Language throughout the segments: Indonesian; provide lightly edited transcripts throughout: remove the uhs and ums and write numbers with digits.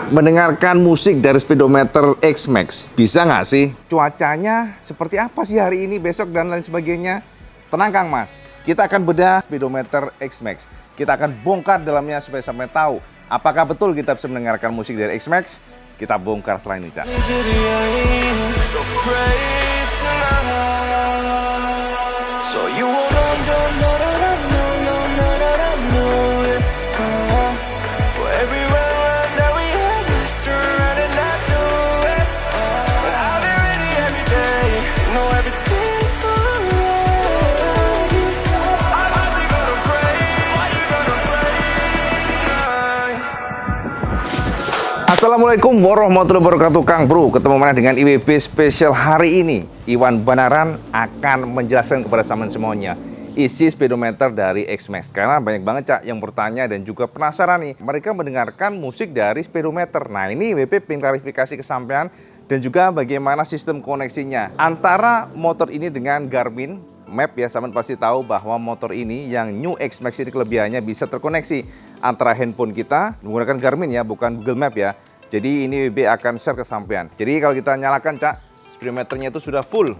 Cak, mendengarkan musik dari speedometer X-Max, bisa nggak sih? Cuacanya seperti apa sih hari ini, besok, dan lain sebagainya? Tenang Kang Mas, kita akan bedah speedometer X-Max. Kita akan bongkar dalamnya supaya sampai tahu apakah betul kita bisa mendengarkan musik dari X-Max. Kita bongkar setelah ini, Cak. Assalamualaikum warahmatullahi wabarakatuh, Kang Bro. Ketemu mana dengan IWB spesial hari ini. Iwan Banaran akan menjelaskan kepada teman semuanya isi speedometer dari X-Max. Karena banyak banget Cak yang bertanya dan juga penasaran nih. Mereka mendengarkan musik dari speedometer. Nah ini IWB pengen klarifikasi kesampaian dan juga bagaimana sistem koneksinya antara motor ini dengan Garmin Map ya. Sahabat pasti tahu bahwa motor ini yang New X-Max ini kelebihannya bisa terkoneksi antara handphone kita menggunakan Garmin ya, bukan Google Map ya. Jadi ini WB akan share ke sampean. Jadi kalau kita nyalakan Cak, speedometernya itu sudah full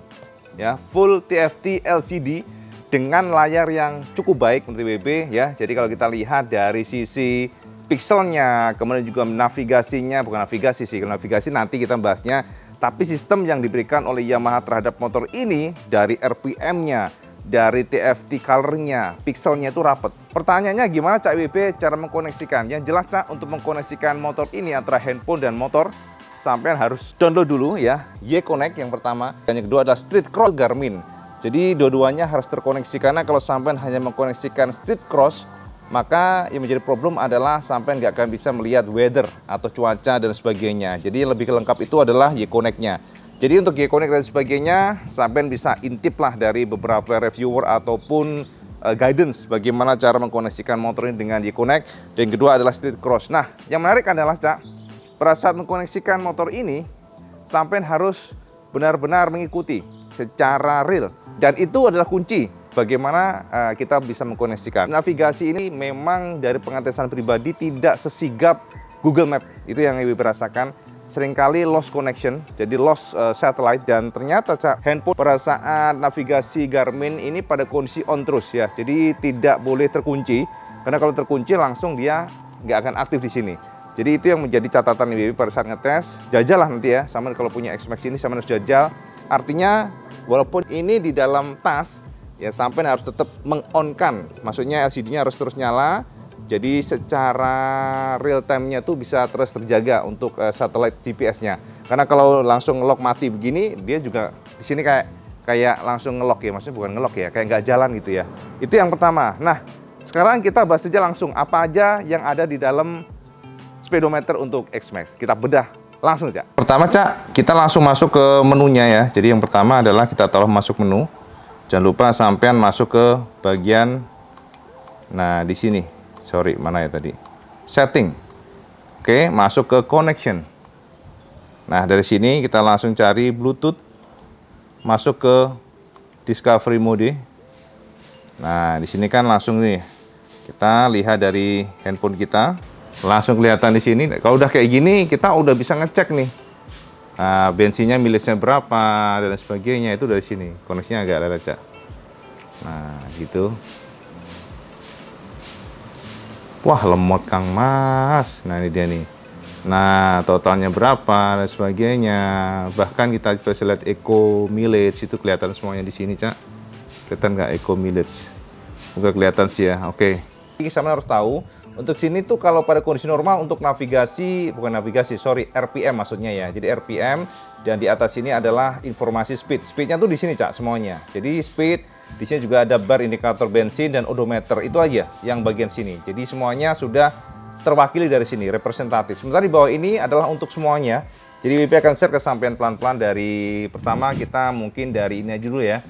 ya, full TFT LCD dengan layar yang cukup baik menurut WB ya. Jadi kalau kita lihat dari sisi pixelnya, kemudian juga navigasinya, bukan navigasi sih, kalau navigasi nanti kita bahasnya. Tapi sistem yang diberikan oleh Yamaha terhadap motor ini dari RPM-nya, dari TFT color-nya, pixelnya itu rapet. Pertanyaannya gimana Cak WB cara mengkoneksikan? Yang jelas Cak, untuk mengkoneksikan motor ini antara handphone dan motor, sampean harus download dulu ya, Y-Connect yang pertama. Dan yang kedua adalah Street Cross Garmin. Jadi dua-duanya harus terkoneksi, karena kalau sampean hanya mengkoneksikan Street Cross, maka yang menjadi problem adalah sampai nggak akan bisa melihat weather atau cuaca dan sebagainya. Jadi lebih lengkap itu adalah Y-Connect-nya. Jadi untuk Y-Connect dan sebagainya, sampai bisa intip lah dari beberapa reviewer ataupun guidance bagaimana cara mengkoneksikan motor ini dengan Y-Connect. Dan yang kedua adalah Street Cross. Nah, yang menarik adalah Cak, pada saat mengkoneksikan motor ini, sampai harus benar-benar mengikuti secara real. Dan itu adalah kunci bagaimana kita bisa mengkoneksikan. Navigasi ini memang dari pengetesan pribadi tidak sesigap Google Map. Itu yang Ibu rasakan. Seringkali lost connection, jadi lost satellite, dan ternyata Cak, handphone pada saat navigasi Garmin ini pada kondisi on terus ya. Jadi tidak boleh terkunci, karena kalau terkunci langsung dia nggak akan aktif di sini. Jadi itu yang menjadi catatan Ibu pada saat ngetes. Jajal lah nanti ya, sama kalau punya X-Max ini sama harus jajal. Artinya walaupun ini di dalam tas, ya sampai harus tetap meng-on-kan. Maksudnya LCD-nya harus terus nyala. Jadi secara real time-nya tuh bisa terus terjaga untuk satelit GPS-nya. Karena kalau langsung nge-lock mati begini, dia juga di sini kayak langsung nge-lock ya. Maksudnya bukan nge-lock ya, kayak nggak jalan gitu ya. Itu yang pertama. Nah, sekarang kita bahas saja langsung apa aja yang ada di dalam speedometer untuk X-Max. Kita bedah langsung Cak. Pertama Cak, kita langsung masuk ke menunya ya. Jadi yang pertama adalah kita taruh masuk menu. Jangan lupa sampean masuk ke bagian, nah di sini, sorry mana ya tadi, setting. Oke, masuk ke connection. Nah dari sini kita langsung cari Bluetooth, masuk ke discovery mode. Nah di sini kan langsung nih kita lihat dari handphone kita, langsung kelihatan di sini. Kalau udah kayak gini kita udah bisa ngecek nih. Nah, bensinnya milisnya berapa dan sebagainya itu dari sini. Koneksinya agak ada Cak. Nah, gitu. Wah, lemot Kang Mas. Nah, ini dia nih. Nah, totalnya berapa dan sebagainya. Bahkan kita bisa lihat eco mileage itu kelihatan semuanya di sini, Cak. Kelihatan nggak eco mileage? Bukan kelihatan sih ya. Oke. Ini sama harus tahu. Untuk sini tuh kalau pada kondisi normal untuk navigasi, bukan navigasi, sorry, RPM maksudnya ya. Jadi RPM, dan di atas sini adalah informasi speed. Speednya tuh di sini Cak semuanya. Jadi speed, di sini juga ada bar indikator bensin dan odometer. Itu aja yang bagian sini. Jadi semuanya sudah terwakili dari sini, representatif. Sementara di bawah ini adalah untuk semuanya. Jadi WP akan share kesampaian pelan-pelan dari pertama kita mungkin dari ini aja dulu ya.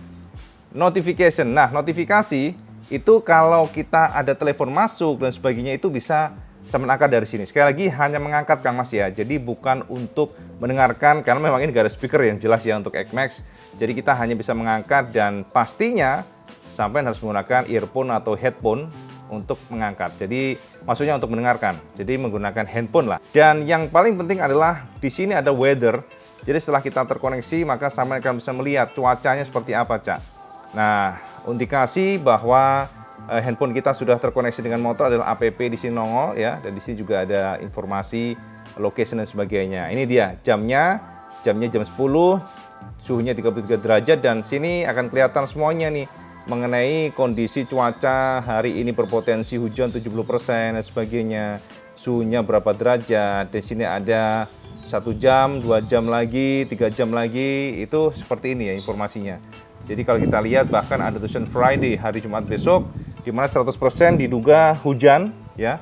Notification. Nah, notifikasi itu kalau kita ada telepon masuk dan sebagainya itu bisa mengangkat dari sini. Sekali lagi hanya mengangkat Kang Mas ya. Jadi bukan untuk mendengarkan, karena memang ini gak ada speaker yang jelas ya untuk X-Max. Jadi kita hanya bisa mengangkat, dan pastinya sampai harus menggunakan earphone atau headphone untuk mengangkat. Jadi maksudnya untuk mendengarkan. Jadi menggunakan handphone lah. Dan yang paling penting adalah di sini ada weather. Jadi setelah kita terkoneksi maka sampean akan bisa melihat cuacanya seperti apa, Cak. Nah, indikasi bahwa handphone kita sudah terkoneksi dengan motor adalah app di sini nongol ya, dan di sini juga ada informasi location dan sebagainya. Ini dia jamnya jam 10, suhunya 33 derajat, dan sini akan kelihatan semuanya nih mengenai kondisi cuaca hari ini, berpotensi hujan 70% dan sebagainya. Suhunya berapa derajat. Di sini ada 1 jam, 2 jam lagi, 3 jam lagi, itu seperti ini ya informasinya. Jadi kalau kita lihat bahkan ada tulisan Friday, hari Jumat besok, di mana 100% diduga hujan ya,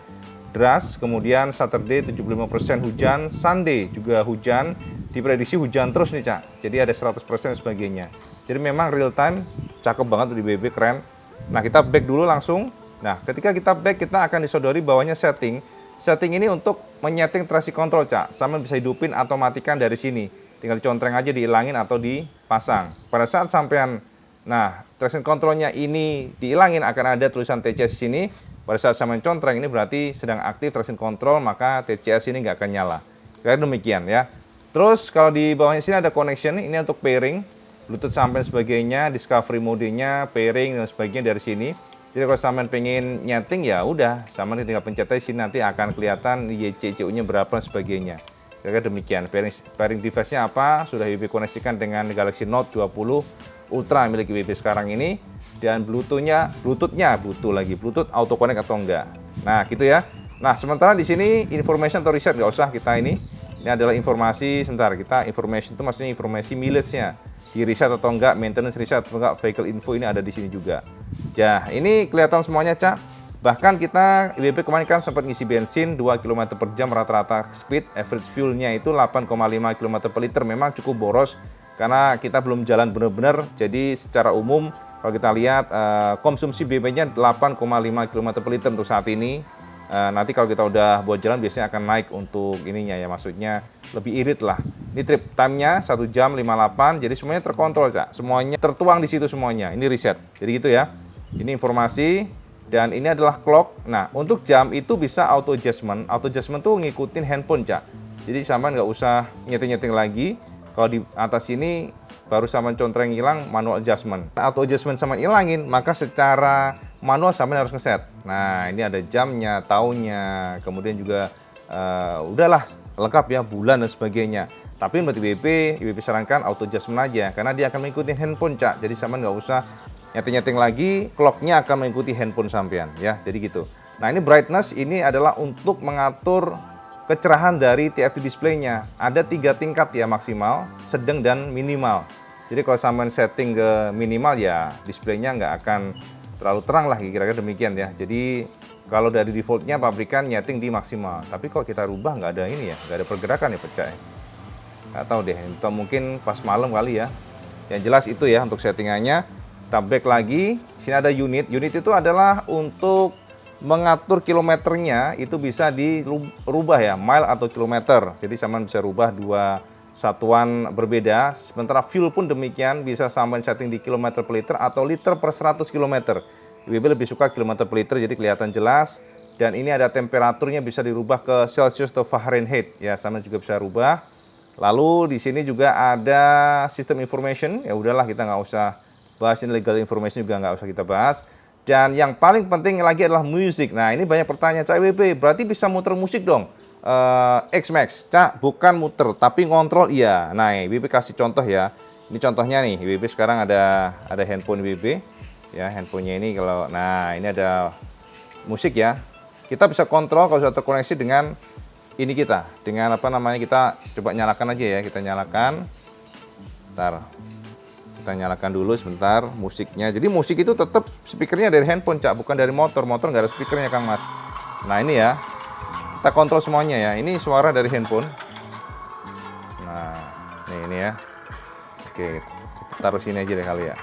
deras. Kemudian Saturday 75% hujan, Sunday juga hujan, diprediksi hujan terus nih, Cak. Jadi ada 100% dan sebagainya. Jadi memang real time, cakep banget di BB, keren. Nah, kita back dulu langsung. Nah, ketika kita back, kita akan disodori bawahnya setting. Setting ini untuk menyeting traction control, Cak. Sama bisa hidupin atau matikan dari sini. Tinggal dicontreng aja, dihilangin atau dipasang. Pada saat sampean, nah, traction controlnya ini dihilangin, akan ada tulisan TCS di sini. Pada saat sampean contreng, ini berarti sedang aktif traction control, maka TCS ini nggak akan nyala. Kira demikian ya. Terus kalau di bawahnya sini ada connection, ini untuk pairing, Bluetooth sampai sebagainya, discovery mode-nya, pairing dan sebagainya dari sini. Jadi kalau sampean pengen nyeting ya udah, sampean tinggal pencet di sini, nanti akan kelihatan YCCU-nya berapa dan sebagainya. Kira demikian. Pairing device-nya apa? Sudah WB koneksikan dengan Galaxy Note 20 Ultra milik WB sekarang ini, dan Bluetooth auto connect atau enggak. Nah, gitu ya. Nah, sementara di sini information atau riset nggak usah kita ini. Ini adalah informasi, sebentar, kita information itu maksudnya informasi mileage-nya. Di riset atau enggak, maintenance riset atau enggak, vehicle info ini ada di sini juga. Ya, ini kelihatan semuanya, Cak. Bahkan kita IWB kemarin kan sempat ngisi bensin 2 km per jam rata-rata speed, average fuel-nya itu 8,5 km per liter. Memang cukup boros karena kita belum jalan benar-benar. Jadi secara umum kalau kita lihat konsumsi BB-nya 8,5 km per liter untuk saat ini. Nanti kalau kita udah buat jalan biasanya akan naik untuk ininya ya, maksudnya lebih irit lah. Ini trip time-nya 1 jam 58, jadi semuanya terkontrol, Cak. Semuanya tertuang di situ semuanya. Ini riset. Jadi gitu ya. Ini informasi dan ini adalah clock. Nah, untuk jam itu bisa auto adjustment. Auto adjustment tuh ngikutin handphone, Cak. Jadi sampean nggak usah nyeting-nyeting lagi. Kalau di atas ini baru sampean contreng hilang, manual adjustment. Auto adjustment sampean hilangin, maka secara manual sampean harus ngeset. Nah, ini ada jamnya, tahunnya, kemudian juga udahlah lengkap ya, bulan dan sebagainya. Tapi menurut IWB sarankan auto adjustment aja, karena dia akan mengikuti handphone, Cak. Jadi sampean nggak usah nyeting-nyeting lagi, clocknya akan mengikuti handphone sampean ya. Jadi gitu. Nah, ini brightness ini adalah untuk mengatur kecerahan dari TFT display-nya. Ada 3 tingkat ya, maksimal, sedang, dan minimal. Jadi kalau sampean setting ke minimal ya display-nya nggak akan terlalu terang lah, kira-kira demikian ya. Jadi kalau dari defaultnya pabrikan nyeting di maksimal. Tapi kalau kita rubah nggak ada ini ya, nggak ada pergerakan ya, pecah ya. Nggak tahu deh, atau mungkin pas malam kali ya. Yang jelas itu ya untuk settingannya. Kita back lagi, sini ada unit. Unit itu adalah untuk mengatur kilometernya, itu bisa dirubah ya, mile atau kilometer. Jadi sampean bisa rubah 2 satuan berbeda. Sementara fuel pun demikian, bisa sampean setting di kilometer per liter atau liter per 100 km. WB lebih suka kilometer per liter, jadi kelihatan jelas. Dan ini ada temperaturnya, bisa dirubah ke Celsius atau Fahrenheit ya, sampean juga bisa rubah. Lalu di sini juga ada sistem information. Ya udahlah, kita nggak usah bahas ini, legal information juga nggak usah kita bahas. Dan yang paling penting lagi adalah musik. Nah, ini banyak pertanyaan, Cak WB, berarti bisa muter musik dong? X-Max, Cak, bukan muter, tapi ngontrol iya. Nah, WB kasih contoh ya. Ini contohnya nih, WB sekarang ada handphone WB. Ya, handphonenya ini kalau, nah ini ada musik ya. Kita bisa kontrol kalau sudah terkoneksi dengan ini kita. Dengan apa namanya, kita coba nyalakan aja ya, kita nyalakan. Bentar. Kita nyalakan dulu sebentar musiknya. Jadi musik itu tetap speakernya dari handphone, Cak, bukan dari motor. Motor nggak ada speakernya, Kang Mas. Nah, ini ya. Kita kontrol semuanya ya. Ini suara dari handphone. Nah, ini ya. Oke, taruh sini aja deh kali ya.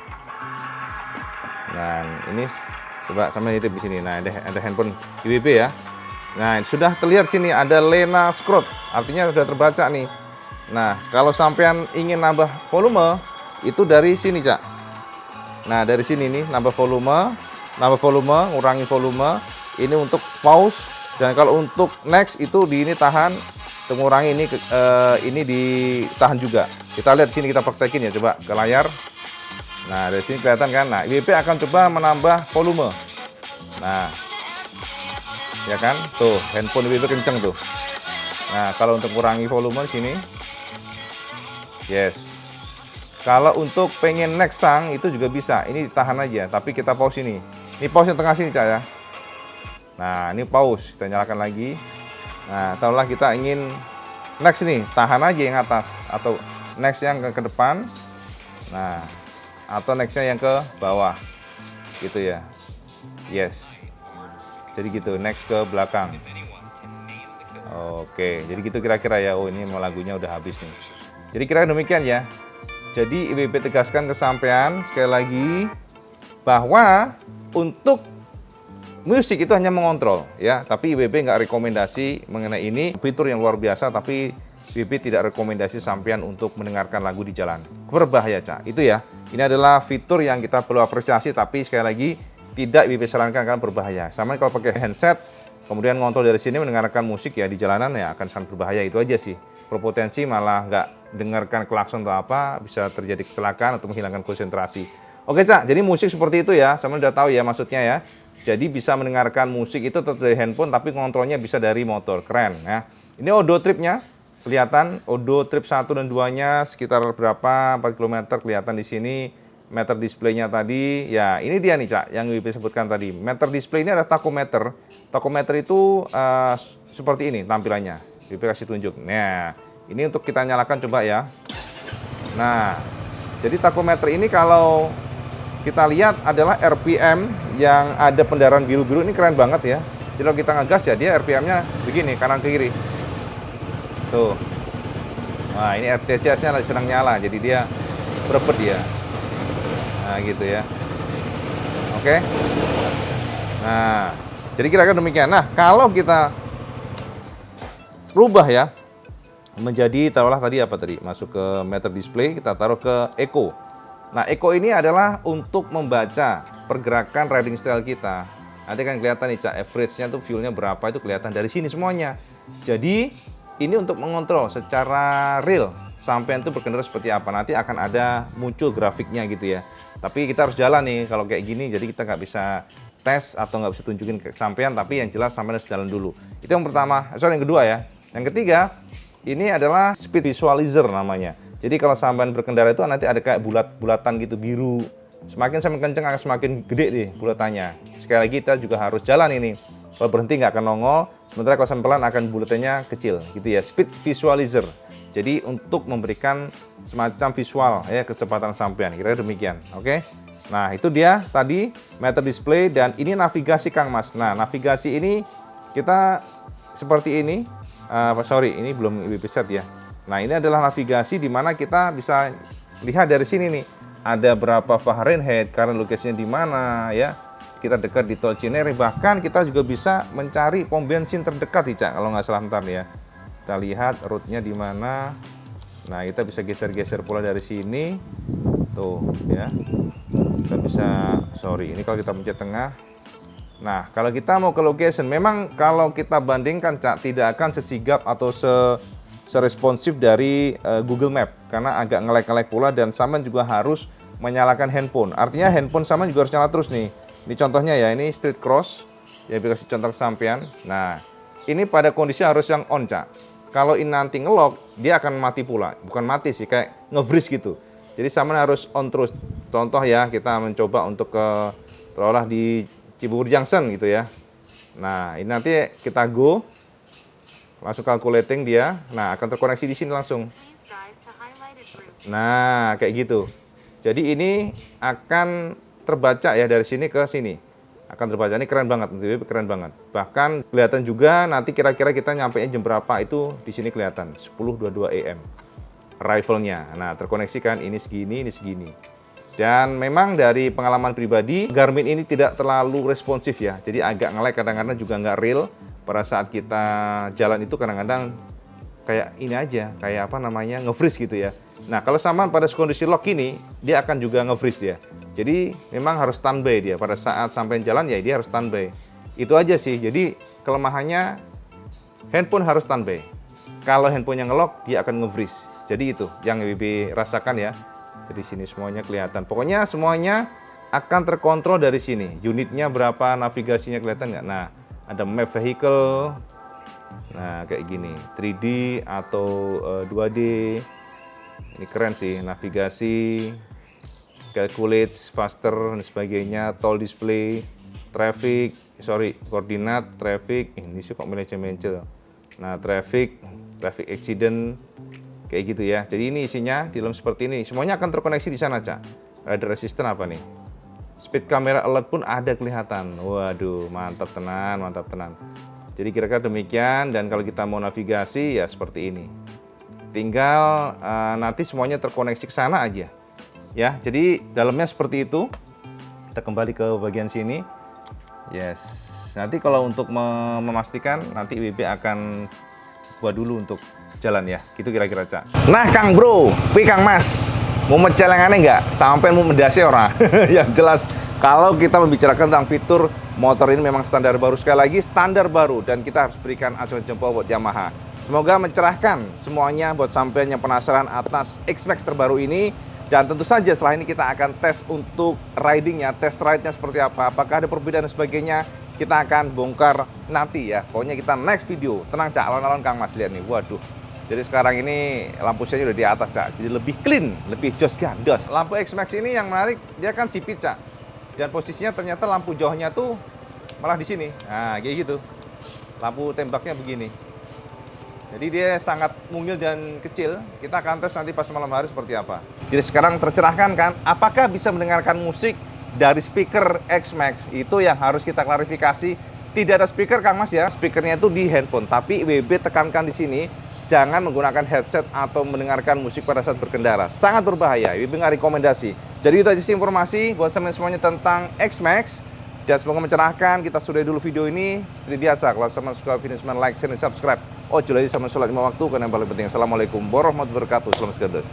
Nah, ini coba sama itu di sini. Nah, ada handphone IWB ya. Nah, sudah terlihat sini ada Lena Scrot. Artinya sudah terbaca nih. Nah, kalau sampean ingin nambah volume, itu dari sini, Cak. Nah, dari sini nih nambah volume. nambah volume, ngurangi volume. Ini untuk pause, dan kalau untuk next itu di ini tahan, untuk ngurangi ini ditahan juga. Kita lihat sini, kita praktekin ya, coba ke layar. Nah, dari sini kelihatan kan. Nah, IWP akan coba menambah volume. Nah, ya kan? Tuh, handphone IWP kenceng tuh. Nah, kalau untuk kurangi volume sini. Yes. Kalau untuk pengen next sang itu juga bisa. Ini ditahan aja, tapi kita pause ini. Ini pause yang tengah sini, Cak ya. Nah, ini pause, kita nyalakan lagi. Nah, taruhlah kita ingin next nih, tahan aja yang atas, atau next yang ke depan. Nah, atau nextnya yang ke bawah, gitu ya. Yes. Jadi gitu, next ke belakang. Oke, jadi gitu kira-kira ya. Oh, ini mau lagunya udah habis nih. Jadi kira demikian ya. Jadi IWP tegaskan ke sampean sekali lagi bahwa untuk musik itu hanya mengontrol ya, tapi IWP nggak rekomendasi mengenai ini, fitur yang luar biasa, tapi IWP tidak rekomendasi sampean untuk mendengarkan lagu di jalan. Berbahaya, Cak. Itu ya. Ini adalah fitur yang kita perlu apresiasi, tapi sekali lagi tidak IWP sarankan karena berbahaya. Sama kalau pakai handset, kemudian ngontrol dari sini mendengarkan musik ya di jalanan ya akan sangat berbahaya, itu aja sih. Berpotensi malah nggak dengarkan klakson atau apa, bisa terjadi kecelakaan atau menghilangkan konsentrasi. Oke, Cak, jadi musik seperti itu ya, sama udah tahu ya maksudnya ya. Jadi bisa mendengarkan musik itu tetap dari handphone, tapi kontrolnya bisa dari motor, keren ya. Ini Odo Trip-nya, kelihatan Odo Trip 1 dan 2-nya sekitar berapa, 4 km kelihatan di sini. Meter display-nya tadi, ya ini dia nih, Cak, yang WP sebutkan tadi. Meter display ini ada tachometer. Tachometer itu seperti ini tampilannya. WP kasih tunjuk. Nah, ini untuk kita nyalakan coba ya. Nah, jadi tachometer ini kalau kita lihat adalah RPM yang ada pendarahan biru-biru, ini keren banget ya. Jadi kalau kita ngegas ya, dia RPM-nya begini, kanan ke kiri. Tuh. Nah, ini RTCS-nya lagi sedang nyala, jadi dia berebut dia. Nah, gitu ya. Oke. Nah, jadi kira-kira demikian. Nah, kalau kita rubah ya, menjadi taruhlah tadi apa tadi? Masuk ke meter display, kita taruh ke Eco. Nah, Eco ini adalah untuk membaca pergerakan riding style kita. Nanti kan kelihatan nih, Cak, average-nya tuh fuel-nya berapa, itu kelihatan dari sini semuanya. Jadi, ini untuk mengontrol secara real sampean itu berkendara seperti apa. Nanti akan ada muncul grafiknya gitu ya. Tapi kita harus jalan nih kalau kayak gini, jadi kita nggak bisa tes atau nggak bisa tunjukin ke sampean, tapi yang jelas sampean harus jalan dulu. Itu yang pertama. Yang kedua ya. Yang ketiga, ini adalah speed visualizer namanya. Jadi kalau sampean berkendara itu nanti ada kayak bulat-bulatan gitu biru. Semakin sampean kenceng akan semakin gede deh bulatannya. Sekali lagi kita juga harus jalan ini. Kalau berhenti nggak akan nongol. Sementara kalau sampean pelan akan bulatannya kecil gitu ya. Speed visualizer. Jadi untuk memberikan semacam visual ya kecepatan sampean. Kira-kira demikian. Oke. Nah, itu dia tadi meter display, dan ini navigasi, Kang Mas. Nah, navigasi ini kita seperti ini. Ini belum IWP set ya. Nah, ini adalah navigasi di mana kita bisa lihat dari sini nih. Ada berapa Fahrenheit, current location-nya di mana ya. Kita dekat di Tol Cinere, bahkan kita juga bisa mencari pom bensin terdekat nih, Cak, kalau nggak salah ntar ya. Kita lihat route-nya di mana. Nah, kita bisa geser-geser pula dari sini. Tuh ya. Kita bisa, ini kalau kita pencet tengah. Nah, kalau kita mau ke location, memang kalau kita bandingkan, Cak, tidak akan sesigap atau seresponsif dari Google Map, karena agak nge-lag pula, dan sama juga harus menyalakan handphone. Artinya handphone sama juga harus nyala terus nih. Ini contohnya ya, ini street cross. Ya, kasih contoh sampean. Nah, ini pada kondisi harus yang on, Cak. Kalau ini nanti nge-lock, dia akan mati pula. Bukan mati sih, kayak nge-freeze gitu. Jadi sama harus on terus. Contoh ya, kita mencoba untuk ke terolah di Cibubur Junction gitu ya. Nah, ini nanti kita go, langsung calculating dia. Nah, akan terkoneksi di sini langsung. Nah, kayak gitu. Jadi ini akan terbaca ya dari sini ke sini. Akan terbaca, ini keren banget, keren banget. Bahkan kelihatan juga nanti kira-kira kita nyampe jam berapa, itu di sini kelihatan 10.22 AM. Arrival-nya. Nah, terkoneksikan ini segini, ini segini. Dan memang dari pengalaman pribadi, Garmin ini tidak terlalu responsif ya. Jadi agak nge-lag, kadang-kadang juga nggak real. Pada saat kita jalan itu kadang-kadang kayak ini aja, kayak apa namanya, nge-freeze gitu ya. Nah, kalau sama pada kondisi lock ini, dia akan juga nge-freeze dia. Jadi, memang harus standby dia. Pada saat sampai jalan, ya dia harus standby. Itu aja sih. Jadi, kelemahannya, handphone harus standby. Kalau handphonenya nge-lock, dia akan nge-freeze. Jadi itu yang IWB rasakan ya. Jadi sini semuanya kelihatan. Pokoknya semuanya akan terkontrol dari sini. Unitnya berapa, navigasinya kelihatan nggak? Nah, ada map vehicle. Nah, kayak gini. 3D atau 2D. Ini keren sih, navigasi, calculate faster dan sebagainya, toll display, traffic, koordinat, traffic, ini sih kok mencel-mencel. Nah, traffic accident, kayak gitu ya. Jadi ini isinya di dalam seperti ini, semuanya akan terkoneksi di sana, Cak. Ada resistor apa nih? Speed camera alert pun ada kelihatan. Waduh, mantap tenan. Jadi kira-kira demikian, dan kalau kita mau navigasi ya seperti ini. Tinggal nanti semuanya terkoneksi ke sana aja. Ya, jadi dalamnya seperti itu. Kita kembali ke bagian sini. Yes. Nanti kalau untuk memastikan nanti IWB akan buat dulu untuk jalan ya. Gitu kira-kira, Cak. Nah, Kang Bro, Kang Mas, mau celengannya nggak? Sampai mau mendasi orang. Yang jelas kalau kita membicarakan tentang fitur motor ini memang standar baru, sekali lagi standar baru, dan kita harus berikan acungan jempol buat Yamaha. Semoga mencerahkan semuanya buat sampean yang penasaran atas X-Max terbaru ini. Dan tentu saja setelah ini kita akan tes untuk ridingnya, test ride-nya seperti apa, apakah ada perbedaan dan sebagainya, kita akan bongkar nanti ya. Pokoknya kita next video. Tenang, Cak, alon-alon Kang Mas, lihat nih, waduh. Jadi sekarang ini lampu saya udah di atas, Cak, jadi lebih clean, lebih jos gandos. Lampu X-Max ini yang menarik, dia kan sipit, Cak. Dan posisinya ternyata lampu jauhnya tuh malah di sini. Nah, kayak gitu. Lampu tembaknya begini. Jadi dia sangat mungil dan kecil. Kita akan tes nanti pas malam hari seperti apa. Jadi sekarang tercerahkan kan, apakah bisa mendengarkan musik dari speaker X-Max? Itu yang harus kita klarifikasi. Tidak ada speaker, Kang Mas ya. Speakernya itu di handphone. Tapi IWB tekankan di sini, jangan menggunakan headset atau mendengarkan musik pada saat berkendara. Sangat berbahaya. IWB nggak rekomendasi. Jadi itu aja sih informasi buat semuanya tentang X-Max. Dan semoga mencerahkan. Kita sudahi dulu video ini. Seperti biasa, kalau sama suka video like, share, dan subscribe. Oh, jelas sama sholat 5 waktu, karena yang paling penting. Assalamualaikum warahmatullahi wabarakatuh. Selamat segados.